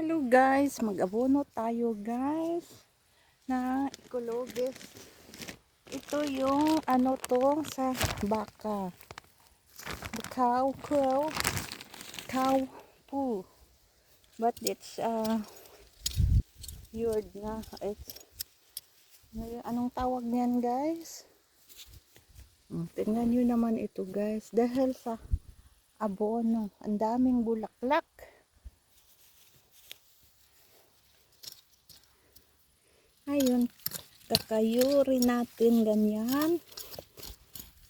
Hello guys, mag-abono tayo guys na ecologis. Ito yung ano to sa baka. The cow poo. But it's yard na. It's anong tawag niyan guys? Tingnan nyo naman ito guys. Dahil sa abono, ang daming bulaklak. Ayun, kakayuri natin ganyan.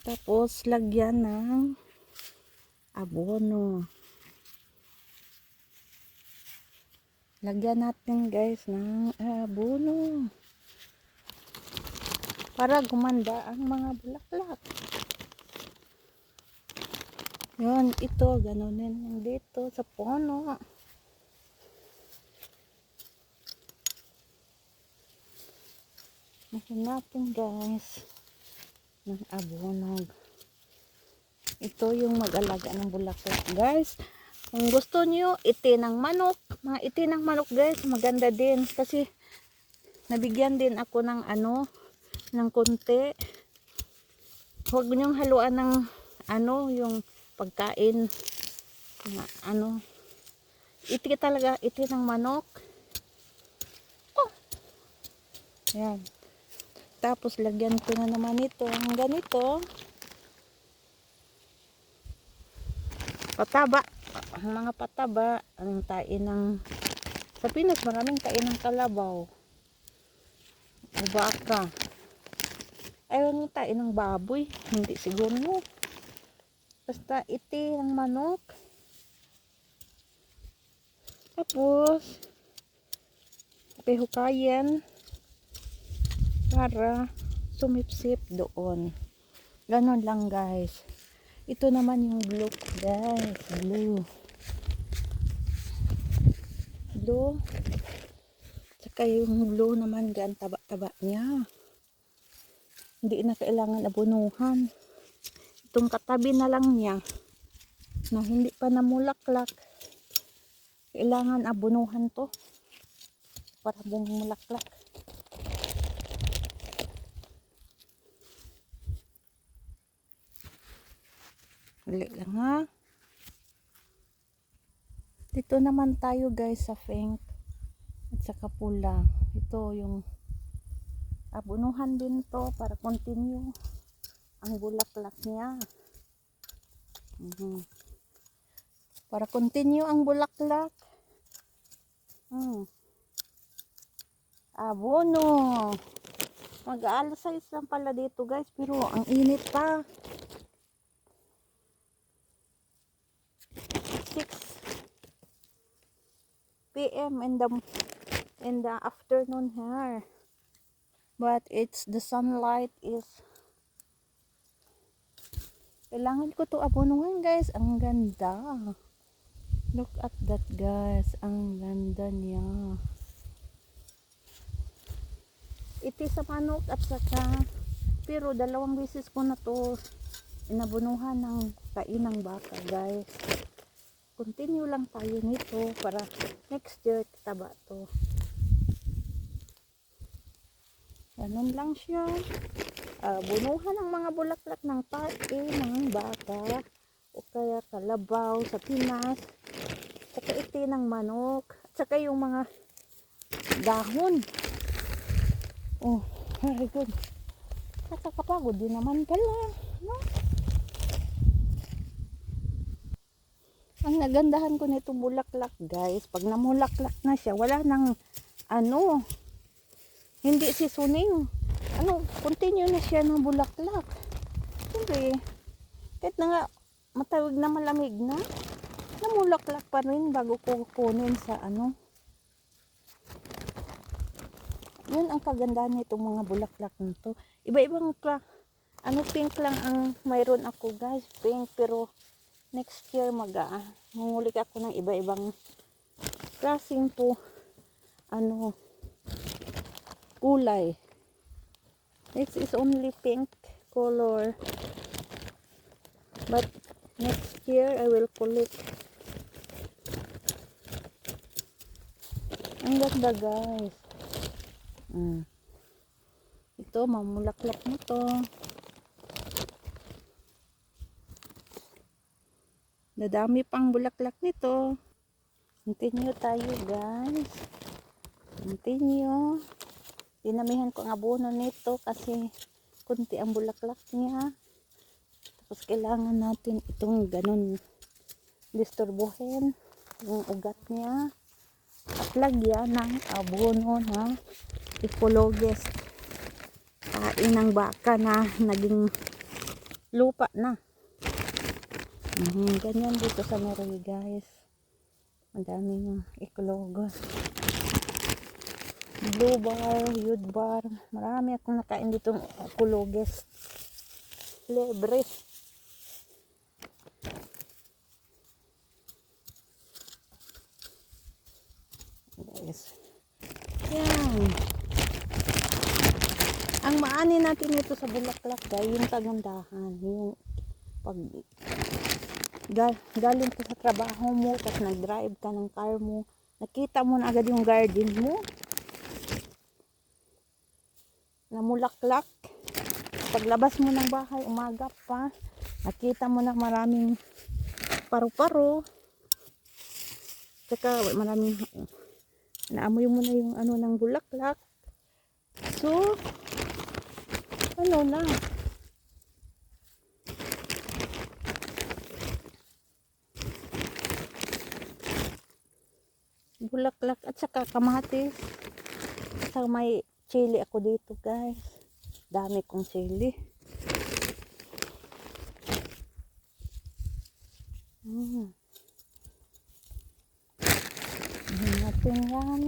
Tapos lagyan ng abono. Lagyan natin guys ng abono. Para gumanda ang mga bulaklak. Yun, ito, ganonin lang dito sa puno. Lagyan natin guys ng abono. Ito yung mag-alaga ng bulaklak guys. Kung gusto niyo itin ng manok, mga itin ng manok guys, maganda din kasi nabigyan din ako ng ng konti. Huwag niyo haluan ng yung pagkain na iti talaga, itin ng manok. Oh. Ayan. Tapos lagyan ko na naman ito ng ganito. Pataba. Ang mga pataba, ang tain ng sa Pinas maraming tain ng kalabaw. O baka. Ayaw ng tain ng baboy. Hindi siguro mo. Basta iti ng manok. Tapos pihukayin para sumipsip doon. Ganon lang guys. Ito naman yung blue guys. Blue. Saka yung blue naman gan taba-taba niya. Hindi na kailangan abunuhan. Itong katabi na lang niya na hindi pa namulaklak. Kailangan abunuhan to para bumulaklak. Dali lang ha. Dito naman tayo guys sa pink at saka pula. Ito yung abunuhan din to para continue ang bulaklak niya. Para continue ang bulaklak. Abono. Mag-aalas 6 lang pala dito guys, pero ang init pa. 6 PM in the afternoon here. But the sunlight is kailangan ko to abunuhan guys. Ang ganda. Look at that guys. Ang ganda niya. Iti sa manok at saka pero 2 beses ko na to inabunuhan ng kainang baka guys. Continue lang tayo nito para next year taba to. Ganun lang siya. Bunuhan ang mga bulaklak ng tae ng baka o kaya kalabaw sa Pinas. Saka iti ng manok. At saka yung mga dahon. Oh, very good. Nakakapagod din naman pala. No? Ang nagandahan ko nitong bulaklak guys, pag namulaklak na siya, wala nang hindi seasoning. Continue na siya ng bulaklak. Siyempre, kahit na nga matawag na malamig na, namulaklak pa rin bago ko kunin sa Yun ang kagandahan nitong mga bulaklak nito. Iba-ibang pink lang ang mayroon ako guys, pink, pero next year mangulik ako ng iba-ibang klaseng kulay. This is only pink color, but next year I will collect Ang ganda guys. Ito, mamulaklak na to. Dadami pang bulaklak nito. Continue tayo guys. Continue. Dinamihan ko ang abono nito kasi kunti ang bulaklak niya. Tapos kailangan natin itong ganun disturbuhin yung ugat niya at lagyan ng abono na Ecologist. Kain ng baka na naging lupa na. Ganyan dito sa Norway guys. Ang daming Ecologist. Blue bar, youth bar. Marami akong nakain dito ng Ecologist. Libre. Guys. Yan. Ang maani natin ito sa bulaklak guys, yung kagandahan. Yung pag galing ka sa trabaho mo, tapos nag-drive ka ng car mo, nakita mo na agad yung garden mo. Namulaklak. Paglabas mo ng bahay, umaga pa, nakita mo na maraming paru-paro. Tsaka maraming naamoy mo na yung ano ng bulaklak. So, ano na. Bulaklak at saka kamatis. At saka may chili ako dito guys. Dami kong chili. Natin yan.